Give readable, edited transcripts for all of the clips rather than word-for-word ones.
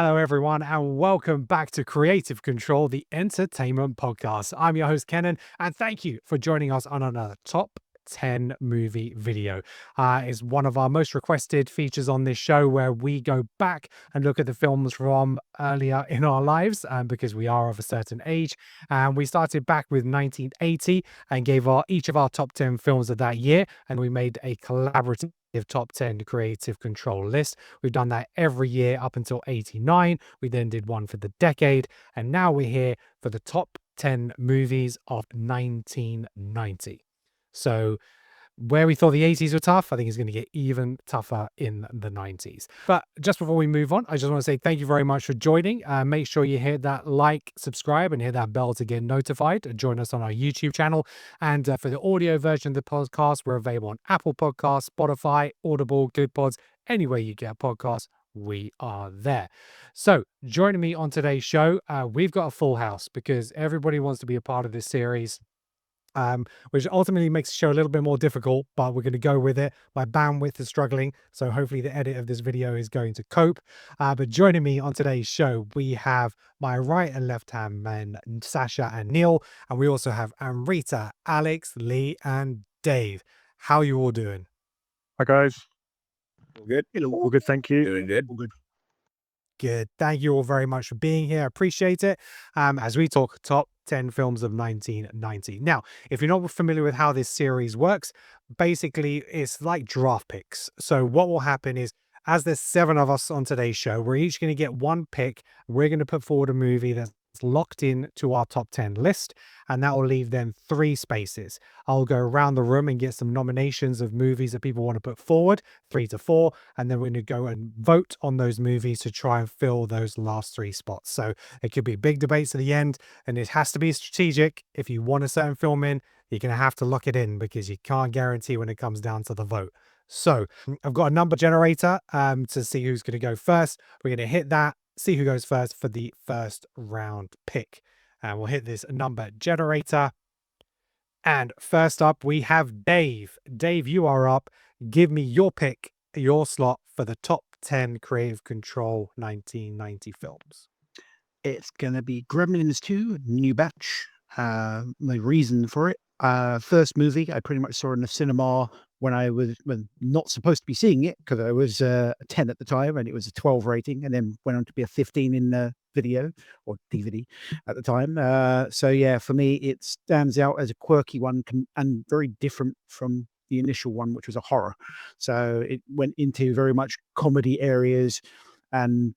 Hello, everyone, and welcome back to Creative Control, the entertainment podcast. I'm your host, Kenan, and thank you for joining us on another top 10 movie video. It's one of our most requested features on this show where we go back and look at the films from earlier in our lives because we are of a certain age. And we started back with 1980 and gave each of our top 10 films of that year, and we made a collaborative top 10 creative control list. We've done that every year up until 89. We then did one for the decade. And now we're here for the top 10 movies of 1990. So, where we thought the 80s were tough, I think it's going to get even tougher in the 90s. But just before we move on, I just want to say thank you very much for joining. Make sure you hit that like, subscribe, and hit that bell to get notified. Join us on our YouTube channel. And for the audio version of the podcast, we're available on Apple Podcasts, Spotify, Audible, GoodPods, anywhere you get podcasts. We are there. So, joining me on today's show, we've got a full house because everybody wants to be a part of this series, which ultimately makes the show a little bit more difficult, but we're going to go with it. My bandwidth is struggling, so hopefully the edit of this video is going to cope. But joining me on today's show, we have my right and left hand men, Sasha and Neil, and we also have Amrita, Alex, Lee, and Dave. How are you all doing? Hi guys. All good? All good, thank you. Doing good. All good. Good. Thank you all very much for being here. I appreciate it. As we talk top 10 films of 1990. Now, if you're not familiar with how this series works, basically it's like draft picks. So what will happen is, as there's 7 of us on today's show, we're each going to get one pick. We're going to put forward a movie that's locked in to our top 10 list, and that will leave then 3 spaces. I'll go around the room and get some nominations of movies that people want to put forward, 3 to 4, and then we're going to go and vote on those movies to try and fill those last 3 spots. So it could be big debates at the end, and it has to be strategic. If you want a certain film in, you're going to have to lock it in because you can't guarantee when it comes down to the vote. So I've got a number generator to see who's going to go first. We're going to hit that, see who goes first for the first round pick. And we'll hit this number generator. And first up, we have Dave. Dave, you are up. Give me your pick, your slot for the top 10 Creative Control 1990 films. It's going to be Gremlins 2, New Batch. My reason for it, first movie I pretty much saw in the cinema when I was not supposed to be seeing it because I was a 10 at the time and it was a 12 rating, and then went on to be a 15 in the video or DVD at the time. So yeah, for me, it stands out as a quirky one and very different from the initial one, which was a horror. So it went into very much comedy areas, and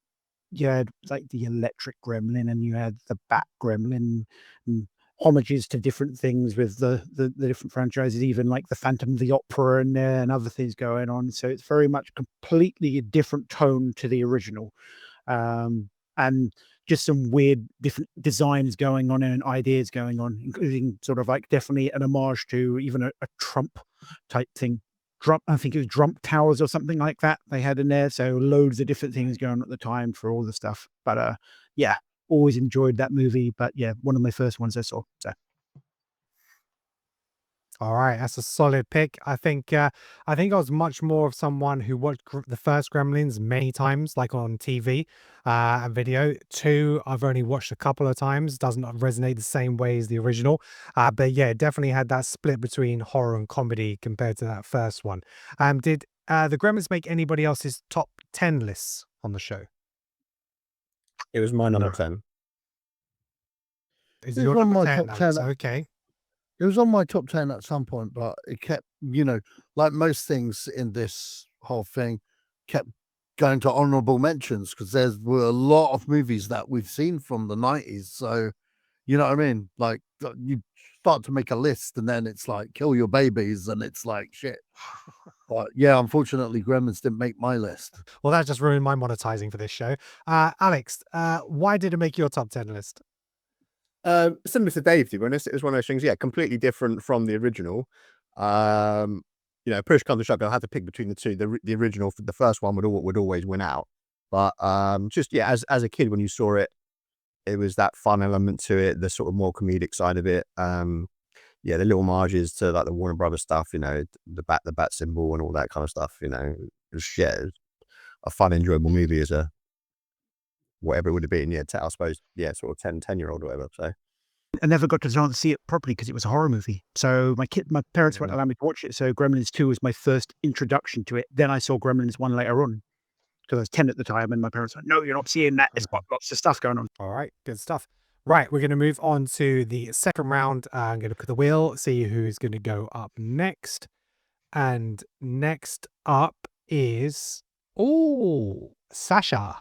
you had like the electric gremlin and you had the bat gremlin, and homages to different things with the different franchises, even like the Phantom of the Opera and other things going on. So it's very much completely a different tone to the original, and just some weird different designs going on and ideas going on, including sort of like definitely an homage to even a Trump type thing. I think it was Trump Towers or something like that they had in there. So loads of different things going on at the time for all the stuff. But yeah, always enjoyed that movie. But yeah, one of my first ones I saw. So All right, that's a solid pick. I think I was much more of someone who watched the first Gremlins many times, like on TV and video. 2, I've only watched a couple of times. Doesn't resonate the same way as the original. But yeah, it definitely had that split between horror and comedy compared to that first one. Did the Gremlins make anybody else's top 10 lists on the show? It was my number 10. Is It's your one of number my 10? top 10. Okay. It was on my top 10 at some point, but it kept, like most things in this whole thing, kept going to honorable mentions because there were a lot of movies that we've seen from the 90s. So, you know what I mean? Like, you start to make a list and then it's like, kill your babies, and it's like, shit. But yeah, unfortunately, Gremlins didn't make my list. Well, that just ruined my monetizing for this show. Alex, why did it make your top 10 list? Similar to Dave, to be honest. It was one of those things, completely different from the original. Push comes to shove, I had to pick between the two. The original, the first one would always win out. But as a kid, when you saw it, it was that fun element to it, the sort of more comedic side of it. The little homages to like the Warner Brothers stuff, the bat symbol and all that kind of stuff. It was a fun, enjoyable movie as a whatever it would have been. Yeah, I suppose, yeah, sort of 10-year-old or whatever. So I never got to chance to see it properly because it was a horror movie. So my parents wouldn't allow me to watch it. So Gremlins 2 was my first introduction to it. Then I saw Gremlins 1 later on because I was 10 at the time, and my parents were like, "No, you're not seeing that. It's got lots of stuff going on." All right, good stuff. Right, we're going to move on to the second round. I'm going to look at the wheel, see who's going to go up next. And next up is, Sasha.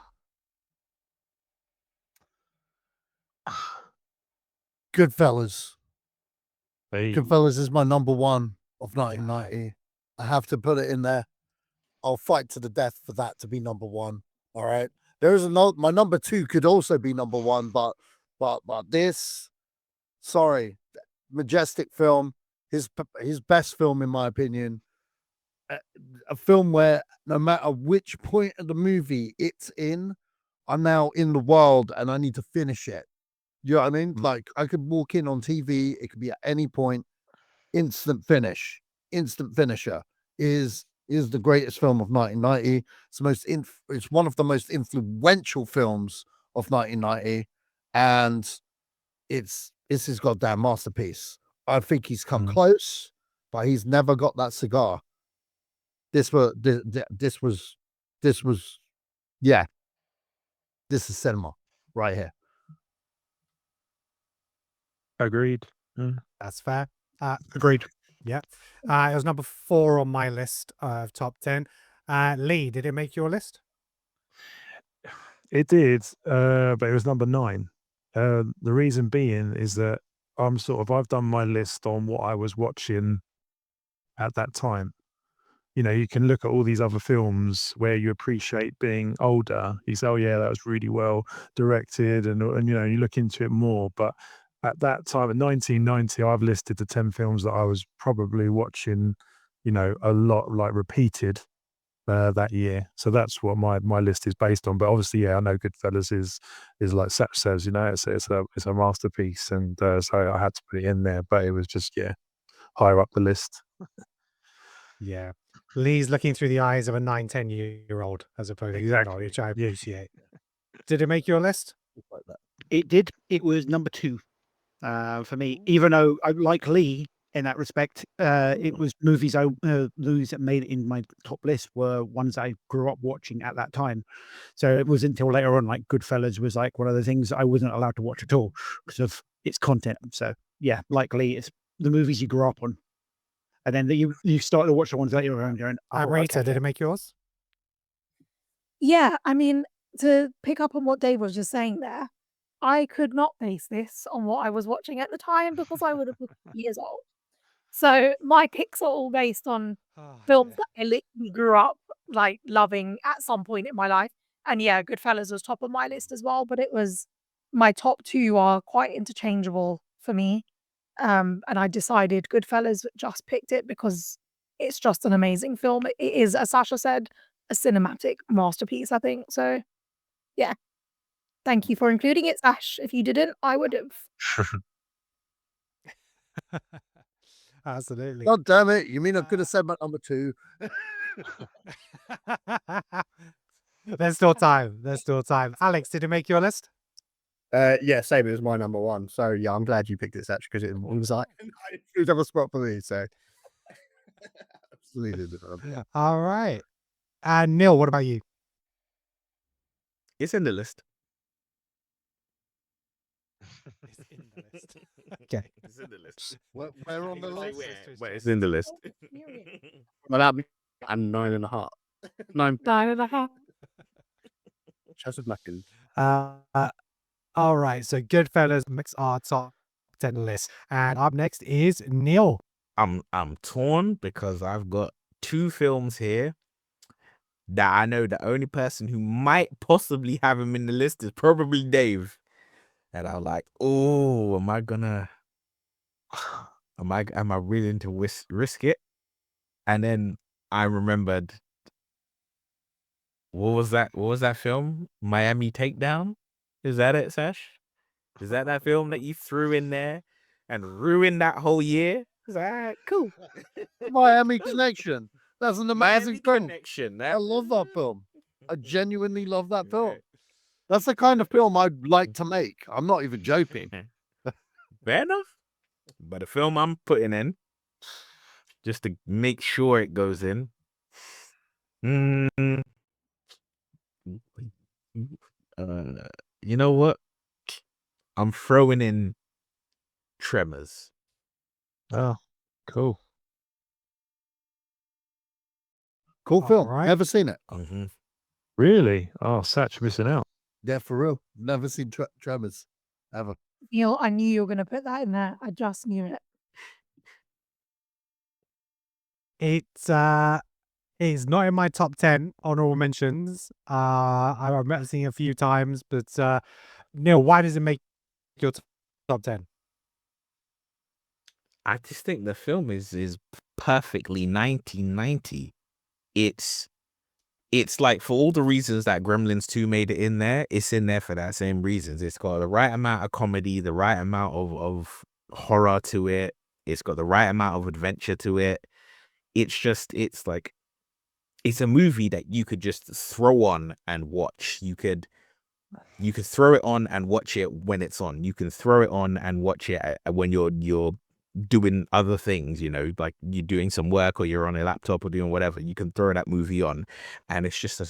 Goodfellas. Hey. Goodfellas is my number one of 1990. I have to put it in there. I'll fight to the death for that to be number one. All right. There is another. My number two could also be number one, but this, sorry, majestic film. His best film in my opinion. A film where no matter which point of the movie it's in, I'm now in the world and I need to finish it. You know what I mean? Like I could walk in on TV, it could be at any point, instant finish, instant finisher is the greatest film of 1990. It's one of the most influential films of 1990, and it's his goddamn masterpiece. I think he's come close, but he's never got that cigar. This was yeah. This is cinema right here. Agreed. That's fair. Agreed. Yeah. It was number 4 on my list of top 10. Lee, did it make your list? It did, but it was number 9. The reason being is that I've done my list on what I was watching at that time. You know, you can look at all these other films where you appreciate being older. You say, "Oh yeah, that was really well directed," and you know, you look into it more. But at that time, in 1990, I've listed the 10 films that I was probably watching, you know, a lot, like repeated that year. So that's what my list is based on. But obviously, yeah, I know Goodfellas is like Seth says, you know, it's a masterpiece, and so I had to put it in there. But it was just higher up the list. Yeah. Lee's looking through the eyes of a 9-10-year-old as opposed to Exactly. which I appreciate. Did it make your list? It did. It was number 2 for me, even though I like Lee in that respect. It was movies that made it in my top list were ones I grew up watching at that time. So it was until later on, like Goodfellas was like one of the things I wasn't allowed to watch at all because of its content. So yeah, like Lee, it's the movies you grew up on. And then you start to watch the ones later on going, Rita, did it make yours? Yeah, I mean, to pick up on what Dave was just saying there, I could not base this on what I was watching at the time because I would have been years old. So my picks are all based on films that I literally grew up like loving at some point in my life. And yeah, Goodfellas was top of my list as well, but it was my top 2 are quite interchangeable for me. And I decided Goodfellas, just picked it because it's just an amazing film. It is, as Sasha said, a cinematic masterpiece, I think. So, yeah. Thank you for including it, Sash. If you didn't, I would have. Absolutely. God damn it. You mean I could have said my number 2? There's still time. There's still time. Alex, did it make your list? yeah, same. It was my number 1. So yeah, I'm glad you picked it, actually, because it was like it was a spot for me. So absolutely. All right. And Neil, what about you? It's in the list. It's in the list. Okay. It's in the list. Where on the list? Where it's in the list. Well, that'd be and 9.5. 9. 9.5. Chelsea Blacken. All right. So Goodfellas makes our top 10 list. And up next is Neil. I'm torn because I've got 2 films here that I know the only person who might possibly have him in the list is probably Dave. And I'm like, oh, am I willing to risk it? And then I remembered, what was that film? Miami Takedown? Is that it, Sash? Is that film that you threw in there and ruined that whole year? It's like, all right, cool. Miami Connection. That's an amazing Miami film. Connection. I love that film. I genuinely love that film. That's the kind of film I'd like to make. I'm not even joking. Fair enough. But the film I'm putting in, just to make sure it goes in. mm, you know what? I'm throwing in Tremors. Oh, cool. Cool film. Alright. Never seen it. Mhm. Really? Oh, Satch missing out. Yeah, for real. Never seen Tremors ever. Neil, I knew you were going to put that in there. I just knew it. It's not in my top 10 honorable mentions. I remember seeing it a few times, but Neil, why does it make your top 10? I just think the film is perfectly 1990. It's like, for all the reasons that Gremlins 2 made it in there, it's in there for that same reasons. It's got the right amount of comedy, the right amount of horror to it. It's got the right amount of adventure to it. It's like, it's a movie that you could just throw on and watch. You could throw it on and watch it when it's on. You can throw it on and watch it when you're doing other things, like you're doing some work or you're on a laptop or doing whatever. You can throw that movie on, and it's just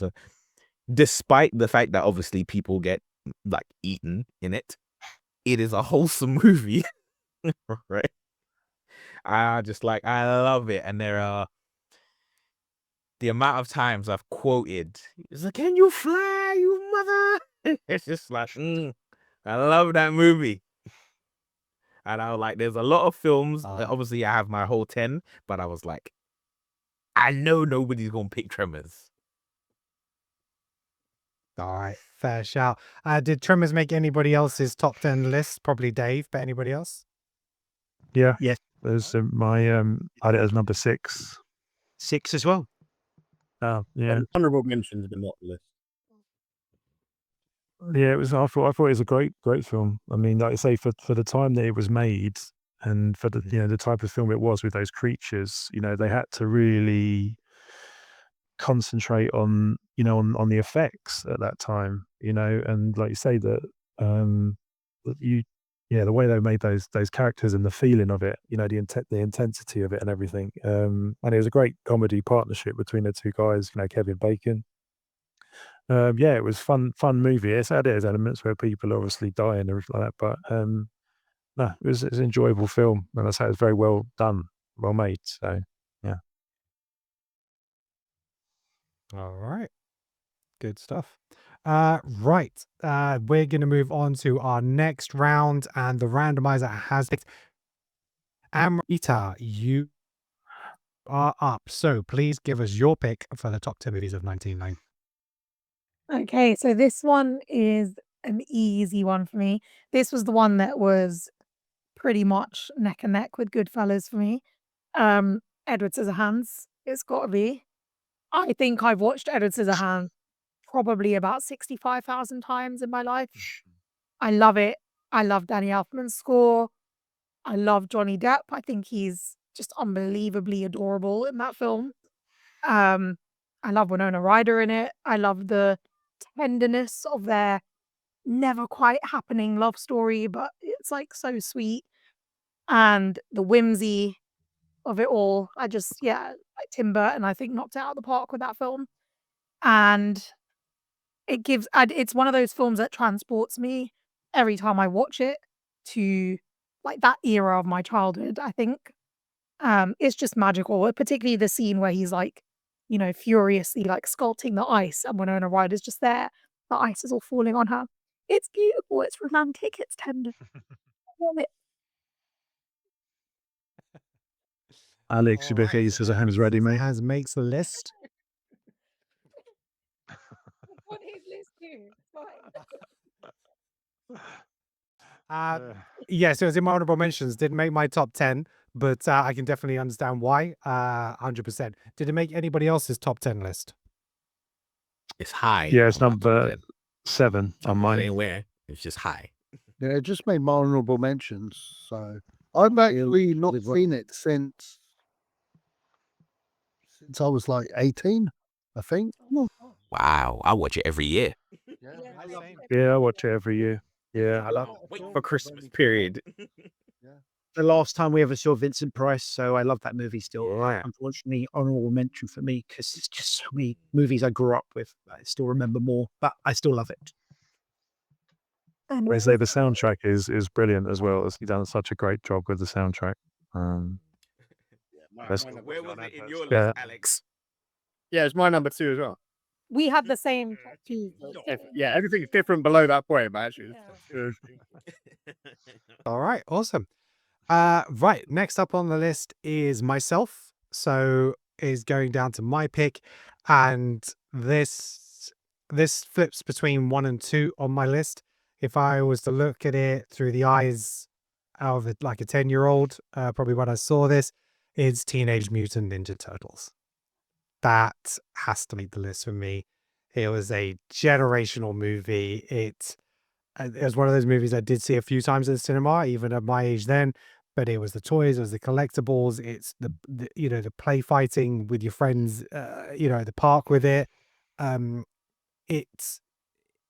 despite the fact that obviously people get like eaten in it, it is a wholesome movie. Right? I love it. And there are the amount of times I've quoted, it's like, "Can you fly, you mother?" It's just like, I love that movie. And I was like, there's a lot of films. Obviously, I have my whole 10, but I was like, I know nobody's going to pick Tremors. All right, fair shout. Did Tremors make anybody else's top 10 list? Probably Dave, but anybody else? Yeah. Yes. There's my I had it as number 6. 6 as well. Oh, yeah. Honorable mentions, but not the list. Yeah, it was. I thought it was a great film. I mean, like I say, for the time that it was made, and for the the type of film it was with those creatures, they had to really concentrate on on the effects at that time, and like you say that the way they made those characters and the feeling of it, the intensity of it and everything, and it was a great comedy partnership between the two guys, Kevin Bacon. Yeah, it was fun movie. It's had its elements where people are obviously die and everything like that, but no, it's an enjoyable film, and I say it's very well done, well made. So yeah. All right. Good stuff. Right. We're going to move on to our next round, and the randomizer has picked Amrita. You are up. So please give us your pick for the top 10 movies of 1990. Okay, so this one is an easy one for me. This was the one that was pretty much neck and neck with Goodfellas for me. Edward Scissorhands, it's got to be. I think I've watched Edward Scissorhands probably about 65,000 times in my life. I love it. I love Danny Elfman's score. I love Johnny Depp. I think he's just unbelievably adorable in that film. I love Winona Ryder in it. I love the tenderness of their never quite happening love story, but it's like so sweet. And the whimsy of it all. Like Tim Burton, I think, knocked it out of the park with that film. And it's one of those films that transports me every time I watch it to like that era of my childhood, I think. It's just magical, particularly the scene where he's like, furiously like sculpting the ice, and Winona Ryder's just there. The ice is all falling on her. It's beautiful, it's romantic, it's tender. I love it. Alex, you better get your Scissorhands ready, mate. Has makes the list. On his list too. Yeah, so it's in my honorable mentions. Didn't make my top 10, but I can definitely understand why. 100%. Did it make anybody else's top 10 list? It's high. Yeah, it's on my top number 10. 7 on mine. Anywhere. It's just high. Yeah, it just made my honourable mentions. So I've actually not seen it since I was like 18, I think. Wow, I watch it every year. Yeah, I watch it every year. Yeah, I love Can't wait for Christmas period. The last time we ever saw Vincent Price, so I love that movie still. Yeah. Unfortunately, honorable mention for me because it's just so many movies I grew up with. I still remember more, but I still love it. And Wesley. The soundtrack is brilliant as well. He's done such a great job with the soundtrack. That's- Where was it in your list, Yeah. Alex? Yeah, it's my number 2 as well. we had the same. Yeah, everything's different below that point, but actually, All right, awesome. Right, next up on the list is myself. So is going down to my pick, and this flips between 1 and 2 on my list. If I was to look at it through the eyes of like a 10-year-old, probably when I saw this, is Teenage Mutant Ninja Turtles. That has to make the list for me. It was a generational movie. It was one of those movies I did see a few times in the cinema, even at my age then. But it was the toys, it was the collectibles, it's the the play fighting with your friends, at the park with it. It's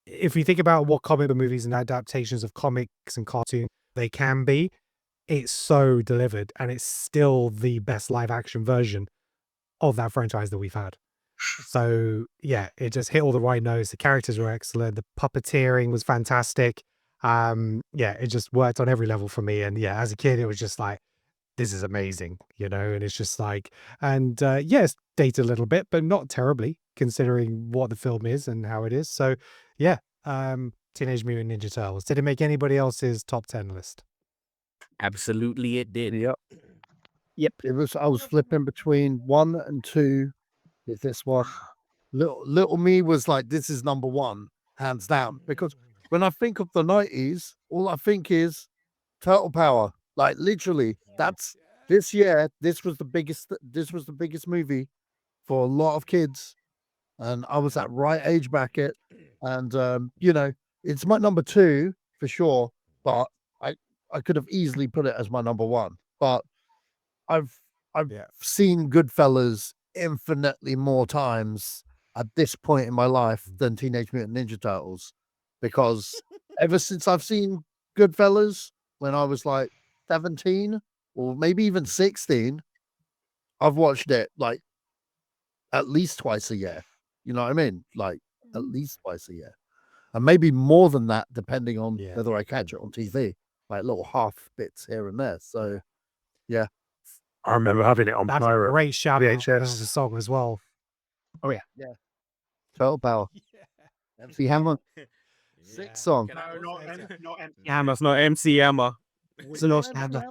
if you think about what comic book movies and adaptations of comics and cartoons they can be, it's so delivered, and it's still the best live action version of that franchise that we've had. So yeah, it just hit all the right notes. The characters were excellent. The puppeteering was fantastic. Yeah, it just worked on every level for me. And yeah, as a kid, it was just like, this is amazing, and it's just like, and yes, dated a little bit, but not terribly considering what the film is and how it is. So yeah, Teenage Mutant Ninja Turtles. Did it make anybody else's top 10 list? Absolutely, it did. Yep. Yep. I was flipping between 1 and 2 with this one. Little me was like, this is number 1, hands down. Because when I think of the 90s, all I think is Turtle Power. Like literally, that's this year. This was the biggest movie for a lot of kids, and I was that right age bracket. And it's my number 2 for sure. But I could have easily put it as my number 1. But I've Yeah. seen Goodfellas infinitely more times at this point in my life than Teenage Mutant Ninja Turtles, because ever since I've seen Goodfellas when I was like 17 or maybe even 16, I've watched it like at least twice a year. You know what I mean? Like at least twice a year. And maybe more than that, depending on Yeah. whether I catch it on TV, like little half bits here and there. So I remember having it on That's a pirate. great shout out VHS. as a song as well. Turtle Power. MC Hammer. Sick song. Hammer, it's not MC Hammer. It's an awesome hammer.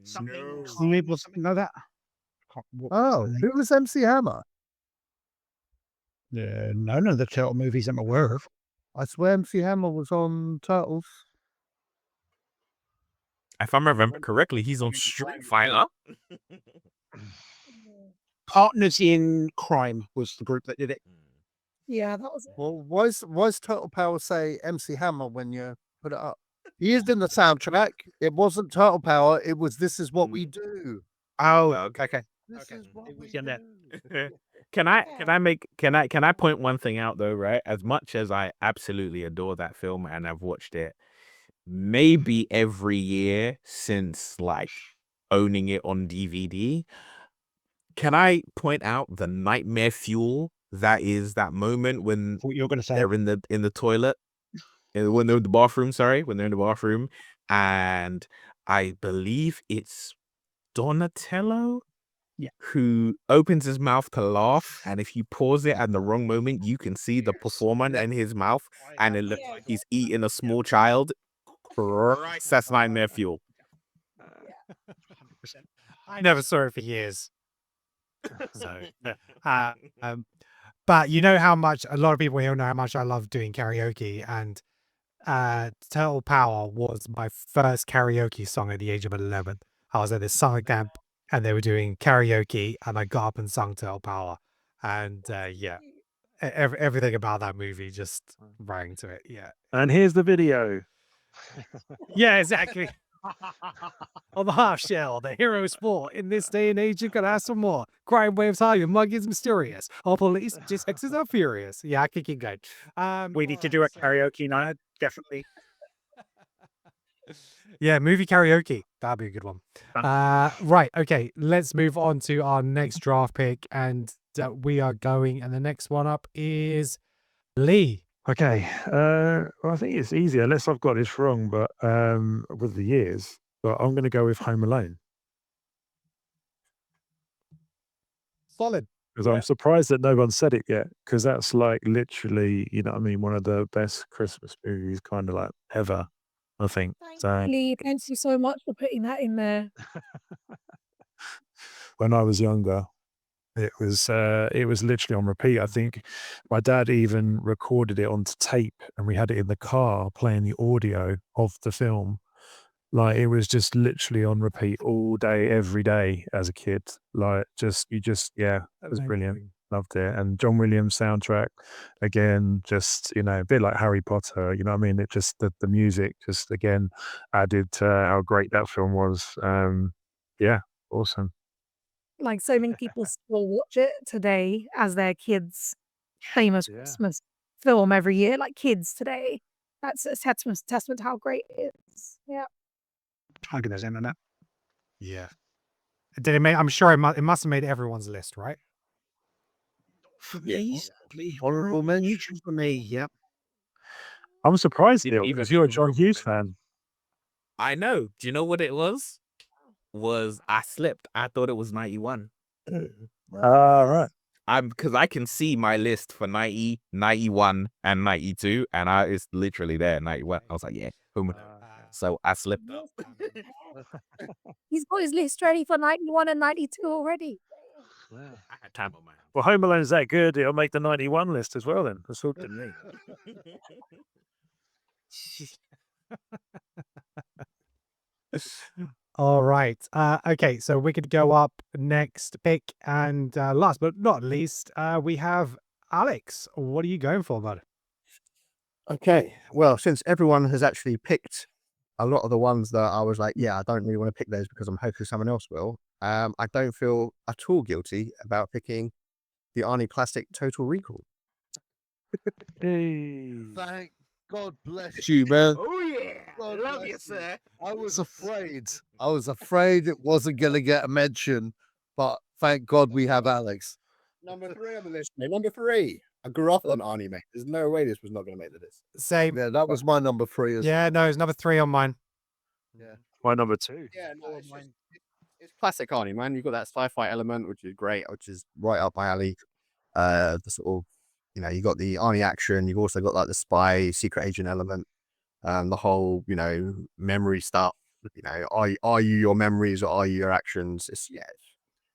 Something or something like that. Oh, who was MC Hammer? None of the Turtle movies I'm aware of. I swear MC Hammer was on Turtles. If I remember correctly, he's on Street Fighter. Partners in Crime was the group that did it. Yeah, that was it. Well, why's Turtle Power say MC Hammer when you put it up? He is in the soundtrack. It wasn't Turtle Power. It was This Is What We Do. Oh, okay. This is what we Yeah, that- do. Can I point one thing out though, right? As much as I absolutely adore that film and I've watched it maybe every year since like owning it on DVD, can I point out the nightmare fuel that is that moment when What you're going to say? they're in the toilet, when they're in the bathroom, when they're in the bathroom, and I believe it's Donatello who opens his mouth to laugh, and if you pause it at the wrong moment, you can see the performer in his mouth, and it looks like he's eating a small child. Christ, that's nightmare fuel. I never saw it for years. So, but you know how much a lot of people here know how much I love doing karaoke, and Turtle Power was my first karaoke song at the age of 11. I was at this summer camp and they were doing karaoke, and I got up and sung Turtle Power, and everything about that movie just rang to it. Yeah, And here's the video. yeah, exactly. On the half shell, the hero's sport. In this day and age, you could ask for more. Crime waves high, your mug is mysterious. All police just X's are furious. Yeah, I can keep going. We need to do a karaoke night, definitely. Yeah, movie karaoke. That'd be a good one. Right. Okay. Let's move on to our next draft pick. And we are going. And the next one up is Lee. Okay. Well, I think it's easier, unless I've got this wrong, but with the years. But I'm going to go with Home Alone Solid. because I'm surprised that no one said it yet. Because that's like literally, you know what I mean, one of the best Christmas movies, kind of like ever, I think. So Lee, thank you so much for putting that in there. when I was younger, it was literally on repeat. I think my dad even recorded it onto tape, and we had it in the car playing the audio of the film. Like it was just literally on repeat all day, every day as a kid. Like yeah, it was brilliant. Loved it. And John Williams soundtrack again, just, you know, a bit like Harry Potter, you know what I mean? It just the music just again added to how great that film was. Yeah, awesome. Like so many people still watch it today as their kids' famous Yeah. Christmas film every year. Like kids today, that's a testament to how great it is. Yeah. I'll get those in on that. Yeah. Did it make? I'm sure it must have made everyone's list, right? For me, honorable mention for me. Yep. I'm surprised, Didn't Neil, even because you're a think John of Hughes it. fan. I know. Do you know what it was? I slipped. I thought it was 91. Right. Because I can see my list for 90, 91, and 92, and it's literally there, 91. I was like, yeah, Home Alone. So I slipped up. He's got his list ready for 91 and 92 already. I had time on my hands. Well, Home Alone's that good, it'll make the 91 list as well then. That's all to me. All right. Okay, so we could go up next pick, and last but not least, we have Alex. What are you going for, bud? Okay. Well, since everyone has actually picked a lot of the ones that I was like, yeah, I don't really want to pick those because I'm hoping someone else will. I don't feel at all guilty about picking the Arnie Plastic Total Recall. Hey. Thank God bless you, man. Oh, yeah. God Love bless you, you. sir. I was afraid it wasn't going to get a mention, but thank God we have Alex. Number 3 on the list, mate. Number 3. I grew up on Arnie, mate. There's no way this was not going to make the list. Same. Yeah, that was my number 3 as Yeah, no, it's number 3 on mine. My number 2. Yeah, no, it's classic Arnie, man. You've got that sci-fi element, which is great, which is right up my alley. The sort of, you know, you got the Arnie action. You've also got like the spy, secret agent element. The whole, you know, memory stuff. You know, are you your memories or are you your actions?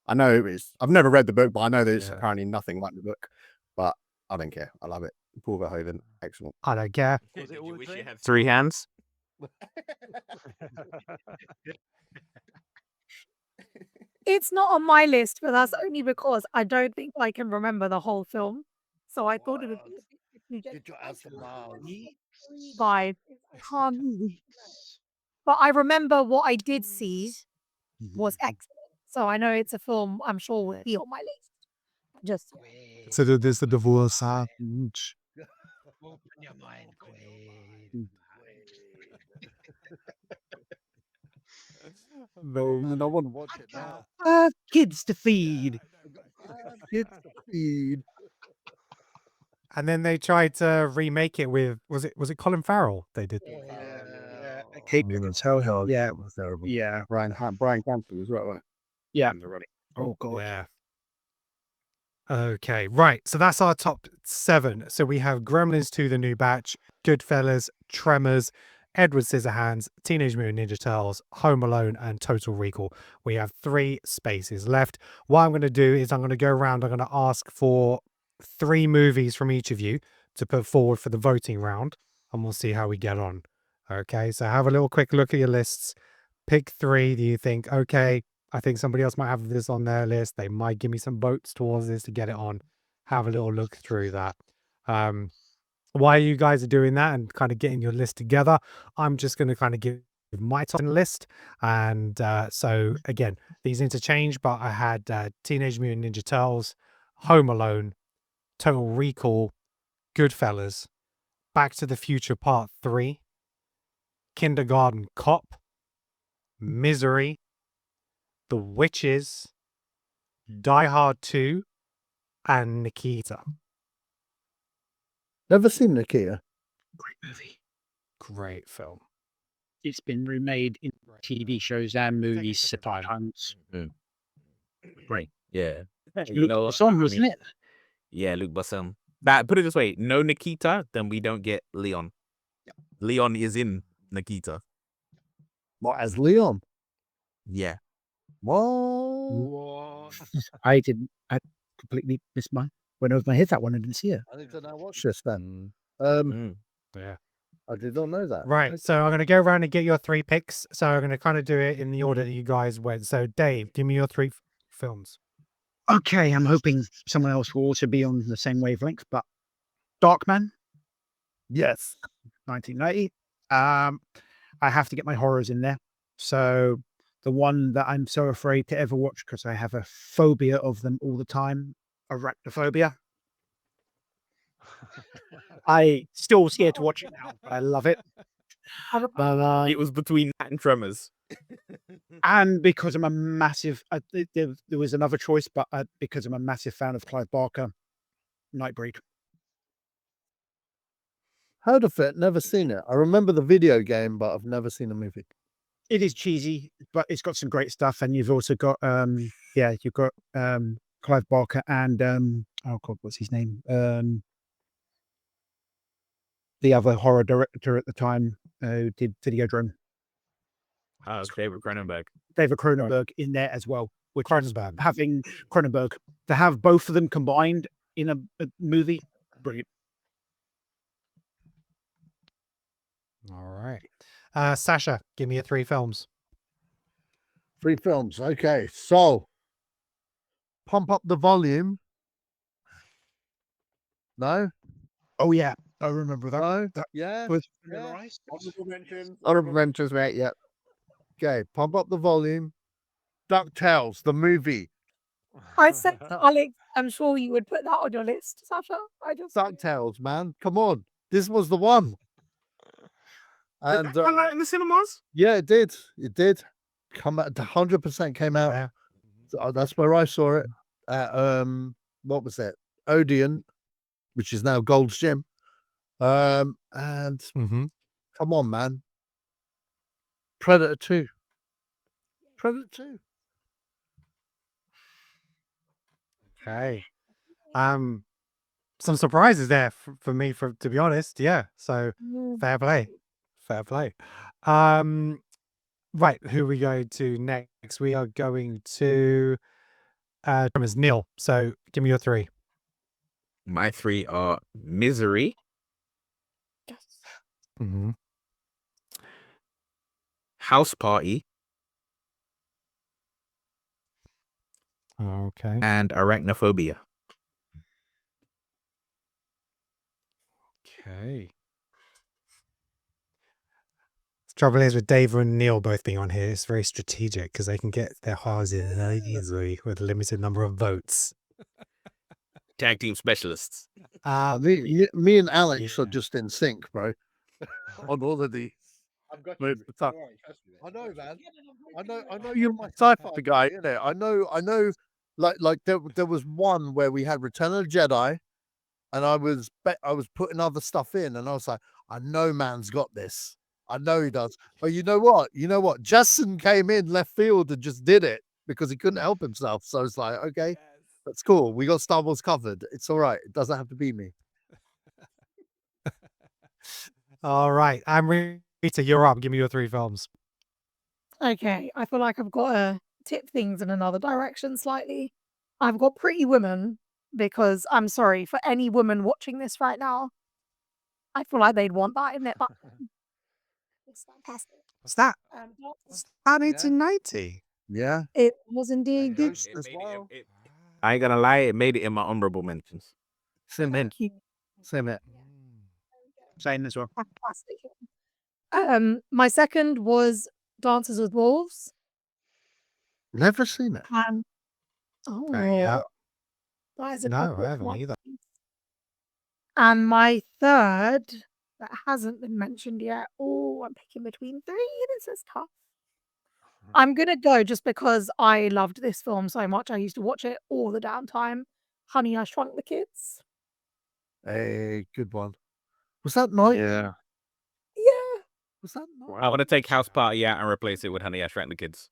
I know I've never read the book, but I know there's apparently nothing like the book. But I don't care. I love it. Paul Verhoeven, excellent. I don't care. Did you wish you had 3 hands? It's not on my list, but that's only because I don't think I can remember the whole film. So I thought it would be if you just Get your ass from Mars. vibe. But I remember what I did see was excellent. So I know it's a film I'm sure will be on my list. Just So there's the divorce sandwich. Open your mind, Queen. No, I want to watch it now. Kids to feed. Kids to feed. And then they tried to remake it with was it Colin Farrell they did? Hell, Yeah. it was terrible. Yeah. Brian Cranston was right. Yeah. Right. Oh God. Yeah. Okay, right. So that's our top 7. So we have Gremlins 2, The New Batch, Goodfellas, Tremors, Edward Scissorhands, Teenage Mutant Ninja Turtles, Home Alone, and Total Recall. We have 3 spaces left. What I'm going to do is I'm going to go around. I'm going to ask for 3 movies from each of you to put forward for the voting round, and we'll see how we get on. Okay, so have a little quick look at your lists. Pick 3. Do you think, okay, I think somebody else might have this on their list. They might give me some votes towards this to get it on. Have a little look through that. While you guys are doing that and kind of getting your list together, I'm just going to kind of give my top 10 list. And so again, these interchange, but I had Teenage Mutant Ninja Turtles, Home Alone, Total Recall, Goodfellas, Back to the Future Part 3, Kindergarten Cop, Misery, The Witches, Die Hard 2, and Nikita. Never seen Nikita. Great movie. Great film. It's been remade in TV shows and movies Take your several time. times. Mm. Great. Yeah. Luc know, Besson, I wasn't mean- it? Yeah, Luke Besson. But put it this way, no Nikita, then we don't get Leon. Leon is in Nikita. What, as Leon? Yeah. What? I completely missed went over my head that one. I didn't see it. I need to now watch this then. Mm. Yeah. I did not know that. Right. So I'm going to go around and get your 3 picks. So I'm going to kind of do it in the order that you guys went. So Dave, give me your 3 films. Okay, I'm hoping someone else will also be on the same wavelength, but Darkman, Yes. 1990. I have to get my horrors in there. So the one that I'm so afraid to ever watch because I have a phobia of them all the time, arachnophobia. I still scared to watch it now, but I love it. But It was between that and Tremors. and because I'm a massive, there was another choice, but because I'm a massive fan of Clive Barker, Nightbreed. Heard of it, never seen it. I remember the video game, but I've never seen the movie. It is cheesy, but it's got some great stuff. And you've also got, you've got Clive Barker and oh god, what's his name? The other horror director at the time who did Videodrome, David Cronenberg. David Cronenberg, in there as well. Which is Cronenberg. having Cronenberg to have both of them combined in a movie, brilliant. All right. Sasha, give me your 3 films. 3 films. Okay, so Pump Up the Volume. No? Oh yeah, I remember that. No? That Yeah. was Yeah. Eyes. Honorable mentions, mate. Yep. Okay, Pump Up the Volume. DuckTales, the movie. I said, Alex, I'm sure you would put that on your list, Sasha. I just DuckTales, man. Come on. This was the one. And in the cinemas? yeah, it did. It did. Come out 100% came out. Yeah. So, that's where I saw it. At what was it? Odeon, which is now Gold's Gym. And Mm-hmm. come on, man. Predator 2. Predator 2. Okay. Some surprises there for me, to be honest. Yeah. So fair play. Fair play. Right. Who are we going to next? We are going to Tremors. Neil. So give me your 3. My 3 are Misery, Mm-hmm. House Party, Okay. and Arachnophobia. Okay. The trouble is with Dave and Neil both being on here, it's very strategic because they can get their hearts in easily with a limited number of votes. Tag team specialists. Me and Alex are Yeah. just in sync, bro. On all of these. I've got But it's up. I know, man. I know you're my sci-fi guy, innit? I know. Like there was one where we had Return of the Jedi, and I was putting other stuff in, and I was like, I know man's got this. I know he does. But you know what? Justin came in left field and just did it because he couldn't help himself. So it's like, okay, that's cool. We got Star Wars covered. It's all right. It doesn't have to be me. All right. Rita, you're up. Give me your 3 films. Okay, I feel like I've got to tip things in another direction slightly. I've got Pretty Women because I'm sorry for any woman watching this right now. I feel like they'd want that in it, but it's fantastic. What's that? Dark- Was that 1890? Yeah. It was indeed good. Ghost as well. I ain't gonna lie, it made it in my honorable mentions. Same here. Thank you. Same here. Same as well. Fantastic. My second was Dances with Wolves. Never seen it. And yeah. that is a No, couple I of haven't ones. either. And my third that hasn't been mentioned yet. Oh, I'm picking between three. This is tough. I'm gonna go just because I loved this film so much. I used to watch it all the damn time. Honey, I Shrunk the Kids. A good one. Was that night? Yeah. Yeah. Was that night? I want to take House Party out and replace it with Honey, I Shrunk the Kids.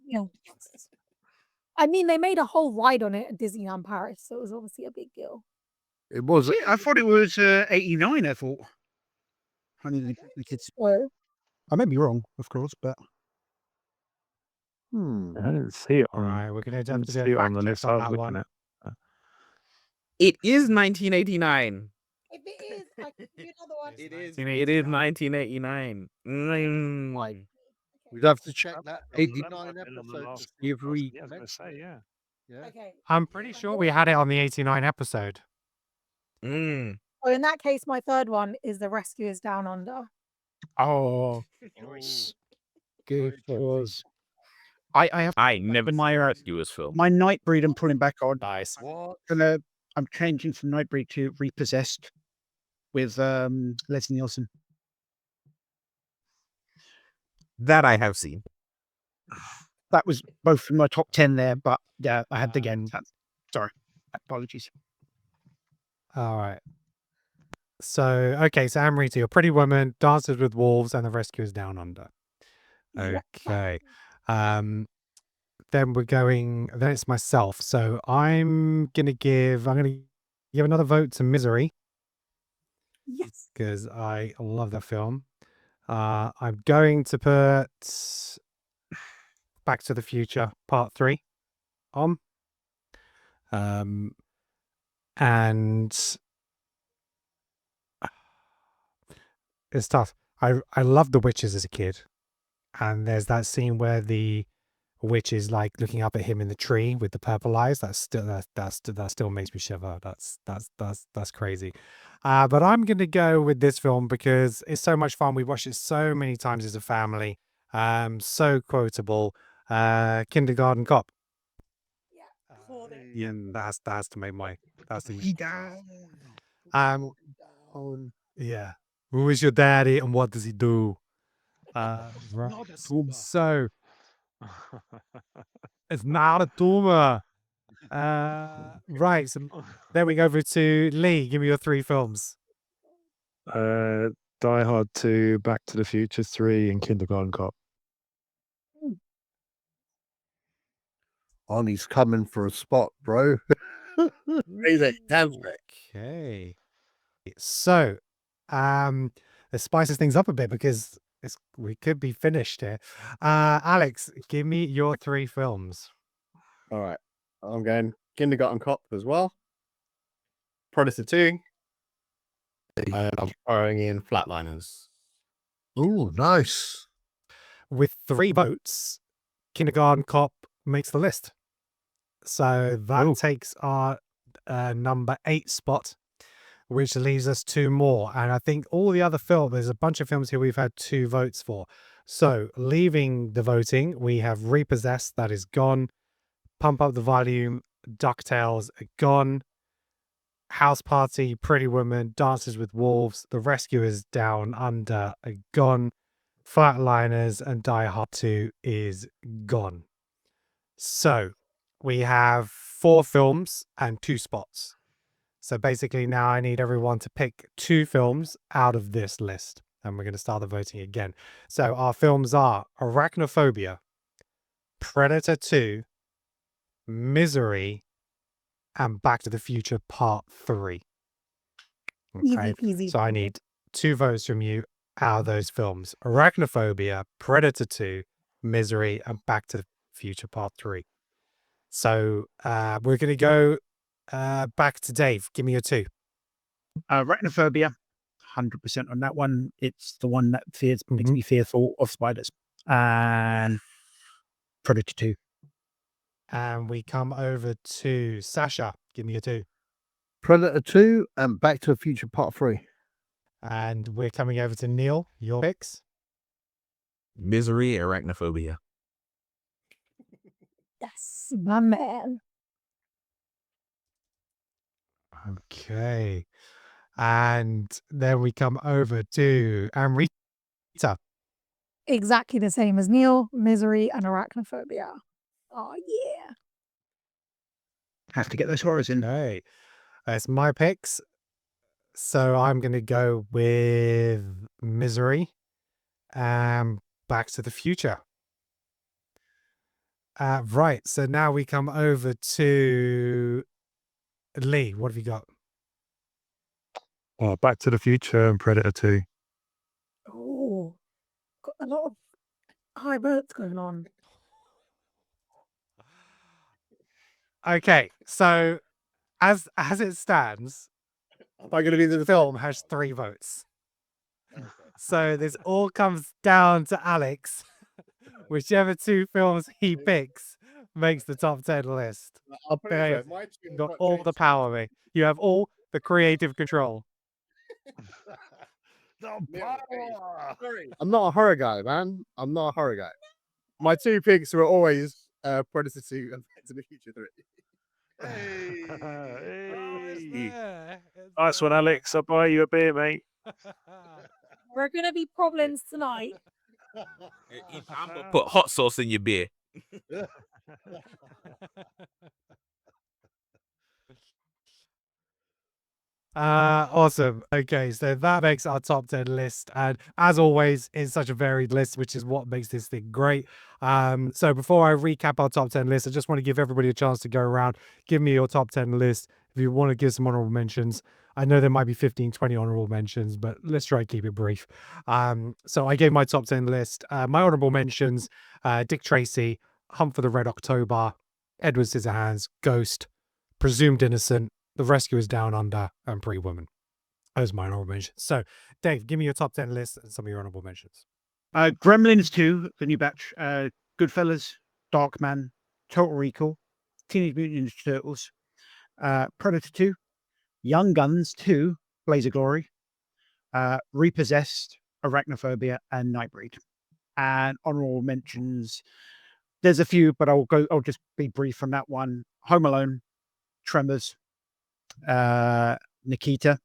Yeah. I mean, they made a whole ride on it at Disneyland Paris, so it was obviously a big deal. It was. I thought it was 89. I thought. Honey, the Kids. Well, I may be wrong, of course, but I didn't see it All on. right, we're gonna I have didn't to see do it a on the fact list check I on was that looking one. at. It is 1989. if it is, I can give you another one. It is 1989. We'd have to check that That 89 might have been on the episode last to see if podcast. we Yeah, I was going to say, yeah. Yeah. Okay. I'm pretty sure we had it on the 89 episode. Mm. Well, in that case, my third one is The Rescuers Down Under. oh, Nice. good Very good was. I have I never my Rescuers film. my Nightbreed. I'm pulling back on. Nice. What? I'm changing from Nightbreed to Repossessed with Leslie Nielsen. That I have seen. That was both in my top 10 there, but yeah, I had to get that. Sorry, apologies. All right. So, okay, so Amrita, you're Pretty Woman, Dances with Wolves, and The Rescuers Down Under. Yeah. Okay. Then it's myself. So I'm gonna give another vote to Misery Yes. because I love that film. I'm going to put Back to the Future Part 3 on. And it's tough. I loved The Witches as a kid. And there's that scene where the witch is like looking up at him in the tree with the purple eyes. That still makes me shiver. That's crazy. But I'm gonna go with this film because it's so much fun. We watched it so many times as a family. So quotable. Kindergarten Cop. Yeah, that has to make my yeah. Who is your daddy and what does he do? Right. So it's not a tumor. Right. So then we go over to Lee. Give me your 3 films. Die Hard 2, Back to the Future 3, and Kindergarten Cop. Arnie's coming for a spot, bro. Okay. So, let's spices things up a bit because we could be finished here. Alex, give me your 3 films. All right. I'm going Kindergarten Cop as well. Predator 2. And I'm throwing in Flatliners. Oh, nice. With 3 votes, Kindergarten Cop makes the list. So that takes our number 8 spot, which leaves us 2 more. And I think all the other films, there's a bunch of films here we've had 2 votes for. So leaving the voting, we have Repossessed, that is gone. Pump Up the Volume, DuckTales, gone. House Party, Pretty Woman, Dances with Wolves, The Rescuers Down Under, gone. Flatliners and Die Hard 2 is gone. So we have 4 films and 2 spots. So basically now I need everyone to pick 2 films out of this list. And we're going to start the voting again. So our films are Arachnophobia, Predator 2, Misery, and Back to the Future Part 3. Okay. Easy peasy. So I need 2 votes from you out of those films. Arachnophobia, Predator 2, Misery, and Back to the Future Part 3. So we're going to go back to Dave. Give me your 2. Arachnophobia, 100% on that one. It's the one that makes Mhm. me fearful of spiders. And Predator 2. And we come over to Sasha. Give me your 2. Predator 2 and Back to the Future Part 3. And we're coming over to Neil. Your picks? Misery, Arachnophobia. Yes, my man. Okay. And then we come over to Amrita. Exactly the same as Neil, Misery and Arachnophobia. Oh, yeah. Have to get those horrors in. Okay. That's my picks. So I'm going to go with Misery and Back to the Future. Right. So now we come over to Lee. What have you got? Back to the Future and Predator 2. Oh, got a lot of high births going on. Okay. So as it stands, the film has 3 votes. So this all comes down to Alex. Whichever 2 films he picks makes the top 10 list. I'll put it Okay, this way, my two You've have got got all James the power, mate. You have all the creative control. I'm not a horror guy, man. I'm not a horror guy. My 2 picks were always Predator 2 and Back to the Future 3. Nice one, Alex. I'll buy you a beer, mate. We're going to be problems tonight. I'm gonna put hot sauce in your beer. Awesome. Okay, so that makes our top 10 list. And as always, it's such a varied list, which is what makes this thing great. So before I recap our top 10 list, I just want to give everybody a chance to go around, give me your top 10 list. If you want to give some honorable mentions, I know there might be 15, 20 honorable mentions, but let's try and keep it brief. So I gave my top 10 list. My honorable mentions, Dick Tracy, Hunt for the Red October, Edward Scissorhands, Ghost, Presumed Innocent, The Rescuers Down Under, and Pretty Woman. Those are my honorable mentions. So, Dave, give me your top 10 list and some of your honorable mentions. Gremlins 2, the new batch. Goodfellas, Darkman, Total Recall, Teenage Mutant Ninja Turtles, Predator 2, Young Guns 2, Blaze of Glory, Repossessed, Arachnophobia, and Nightbreed. And honorable mentions, there's a few, but I'll just be brief on that one. Home Alone, Tremors, Nikita,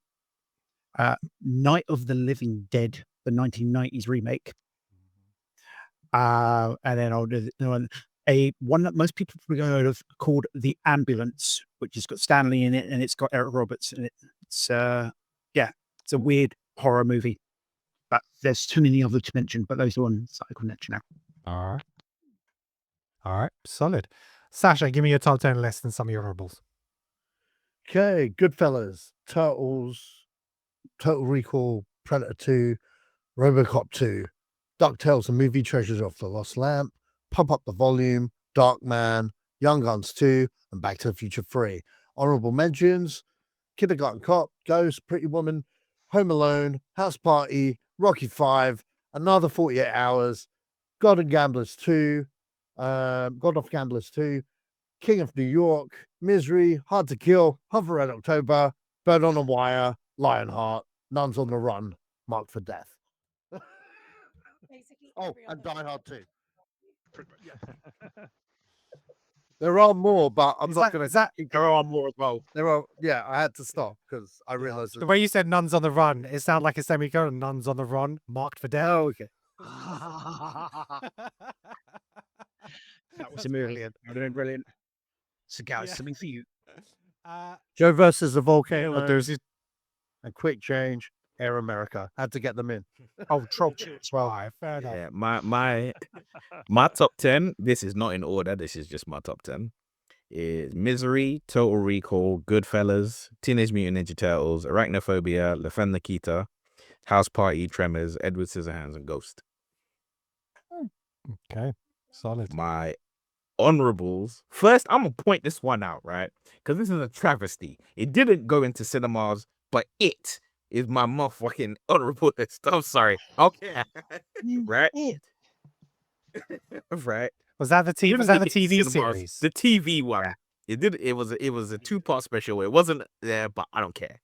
Night of the Living Dead, the 1990s remake. And then I'll do one that most people probably heard of called The Ambulance, which has got Stanley in it and it's got Eric Roberts in it. It's it's a weird horror movie, but there's too many others to mention, but those are ones I can mention now. All right, solid. Sasha, give me your top 10 list and some of your honorables. Okay, Goodfellas, Turtles, Total Recall, Predator 2, Robocop 2, DuckTales and Movie Treasures of the Lost Lamp, Pump Up the Volume, Darkman, Young Guns 2, and Back to the Future 3. Honorable mentions, Kindergarten Cop, Ghost, Pretty Woman, Home Alone, House Party, Rocky 5, Another 48 Hours, God of Gamblers 2, King of New York, Misery, Hard to Kill, Hunt for Red October, Bird on a Wire, Lionheart, Nuns on the Run, Marked for Death. Basically, Oh, every and other Die Hard 2. There are more, but I'm Is not that- going is that There are more as well. There are, yeah, I had to stop because I realized the way you said Nuns on the Run? It sounded like a semicolon. Nuns on the Run, marked for death. Oh, okay. That was brilliant. That would have been brilliant. So, guys, Yeah. something for you. Joe versus the I'll Volcano do is- and Quick Change, Air America. Had to get them in. Oh, Troll as well. All right, fair enough. Yeah, my top 10. This is not in order. This is just my top 10. Is Misery, Total Recall, Goodfellas, Teenage Mutant Ninja Turtles, Arachnophobia, La Femme Nikita, House Party, Tremors, Edward Scissorhands, and Ghost. Okay, solid. My honorables. First, I'm gonna point this one out, right? Because this is a travesty. It didn't go into cinemas, but it is my motherfucking honorable list. I'm sorry. Okay. Right? Right. Was that the TV? Was that the TV series? The TV one. It was a 2-part special. It wasn't there, but I don't care.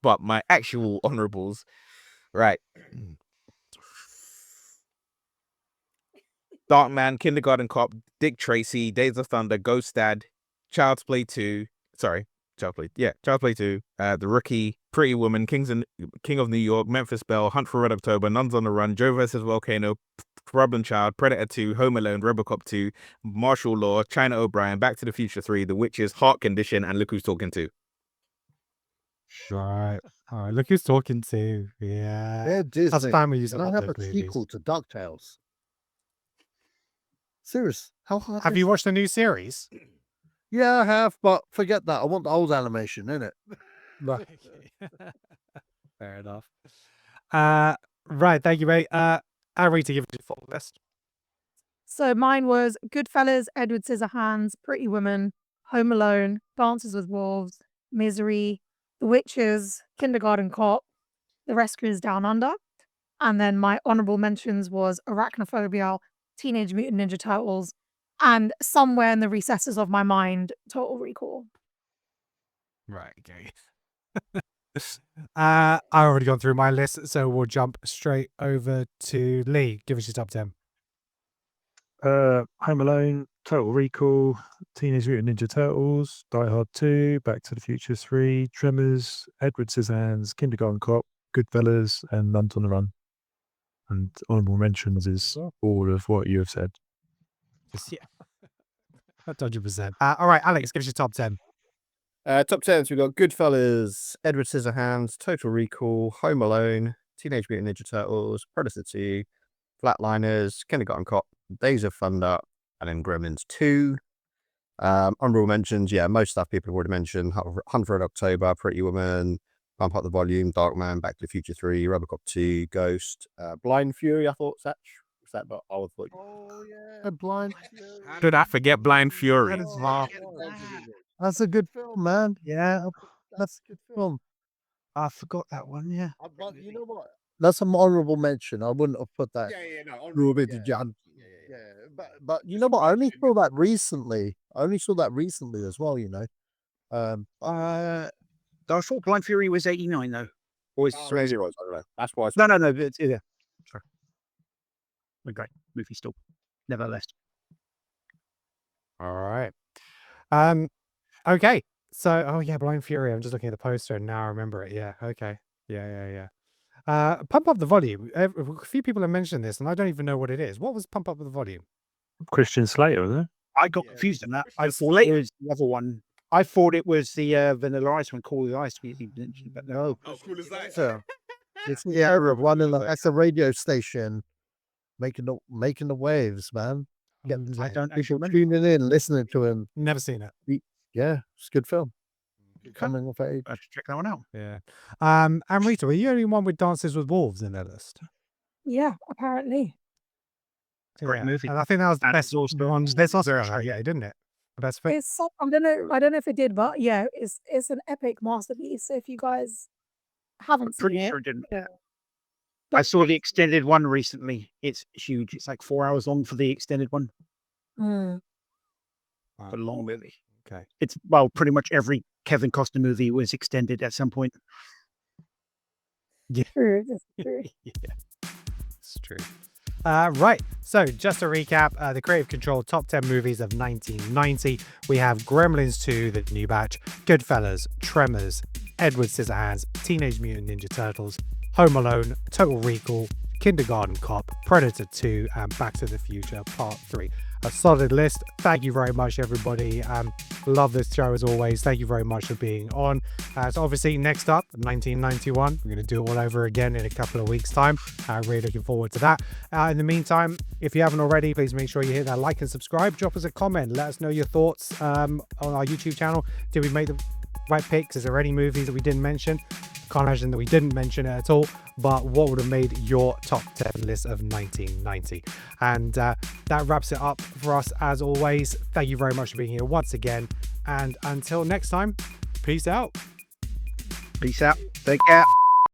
But my actual honorables, Right. Darkman, Kindergarten Cop, Dick Tracy, Days of Thunder, Ghost Dad, Child's Play 2. Sorry, Child's Play 2. The Rookie, Pretty Woman, King of New York, Memphis Belle, Hunt for Red October, Nuns on the Run, Joe vs. Volcano, Problem Child, Predator 2, Home Alone, RoboCop 2, Martial Law, China O'Brien, Back to the Future 3, The Witches, Heart Condition, and Look Who's Talking To. Right. All right. Look who's talking to. Yeah. Yeah, Us Disney. family used to Can I love have a those movies. sequel to DuckTales? Serious? How hard? Have is you it? watched the new series? Yeah, I have, but forget that. I want the old animation, innit? Right. Fair enough. Right. Thank you, mate. Rita, give it your full list. So mine was Goodfellas, Edward Scissorhands, Pretty Woman, Home Alone, Dances with Wolves, Misery, The Witches, Kindergarten Cop, The Rescuers Down Under. And then my honorable mentions was Arachnophobia, Teenage Mutant Ninja Turtles, and somewhere in the recesses of my mind, Total Recall. Right. Okay. I already gone through my list, so we'll jump straight over to Lee. Give us your top 10. Home Alone, Total Recall, Teenage Mutant Ninja Turtles, Die Hard 2, Back to the Future 3, Tremors, Edward Scissorhands, Kindergarten Cop, Goodfellas, and Nuns on the Run. And honorable mentions is all of what you have said. Yeah. 100%. All right, Alex, give us your top 10. Top 10s, we've got Goodfellas, Edward Scissorhands, Total Recall, Home Alone, Teenage Mutant Ninja Turtles, Predator 2, Flatliners, Kindergarten Cop, Days of Thunder, and then Gremlins 2. Honorable mentions, yeah, most stuff people have already mentioned. Hunt for Red October, Pretty Woman, Pump Up the Volume, Darkman, Back to the Future 3, RoboCop 2, Ghost, Blind Fury, I thought, Satch. Was that, but I would thought. Oh, yeah, Blind Fury. How did I forget Blind Fury? That's a good film, man. Yeah, that's a good film. I forgot that one. Yeah. But you know what? That's an honorable mention. I wouldn't have put that. No, Ruben to John. Yeah, but you know what? I only saw that recently. As well. You know. I thought Blind Fury was 89 though. Or is Maybe it was, I don't know. That's why. no. It's, yeah. Sorry. A great movie still. Nevertheless. All right. Okay. So, oh yeah, Blind Fury. I'm just looking at the poster and now I remember it. Yeah. Okay. Yeah. Pump Up the Volume. A few people have mentioned this and I don't even know what it is. What was Pump Up the Volume? Christian Slater, was it? I got confused on that. I thought it was the other one. I thought it was the Vanilla Ice one, Cool as Ice. But no. Cool as that. So, it's the era of one. That's a radio station making the waves, man. I don't People actually remember. tuning in, listening to him. Never seen it. Yeah, it's a good film. Coming of age. I should check that one out. Yeah. Amrita, were you the only one with Dances with Wolves in their list? Yeah, apparently. Great movie. And I think that was the And best it's also one. on Best Oscar, Oscar. yeah, didn't it? The best film. It's I don't know if it did, but yeah, it's an epic masterpiece. So if you guys haven't seen Pretty it, sure it didn't. yeah. I saw the extended one recently. It's huge. It's like 4 hours long for the extended one. Mm. Wow. A long movie. Okay. It's pretty much every Kevin Costner movie was extended at some point. True, it's true. Yeah, it's true. Right. So just to recap, the Creative Control top 10 movies of 1990. We have Gremlins 2, the new batch, Goodfellas, Tremors, Edward Scissorhands, Teenage Mutant Ninja Turtles, Home Alone, Total Recall, Kindergarten Cop, Predator 2, and Back to the Future Part 3. A solid list. Thank you very much, everybody. Love this show as always. Thank you very much for being on. So obviously next up, 1991. We're going to do it all over again in a couple of weeks' time. Really looking forward to that. In the meantime, if you haven't already, please make sure you hit that like and subscribe. Drop us a comment. Let us know your thoughts on our YouTube channel. Did we make the right picks? Is there any movies that we didn't mention? Can't imagine that we didn't mention it at all, but what would have made your top 10 list of 1990? And that wraps it up for us as always. Thank you very much for being here once again. And until next time, peace out. Peace out. Take care.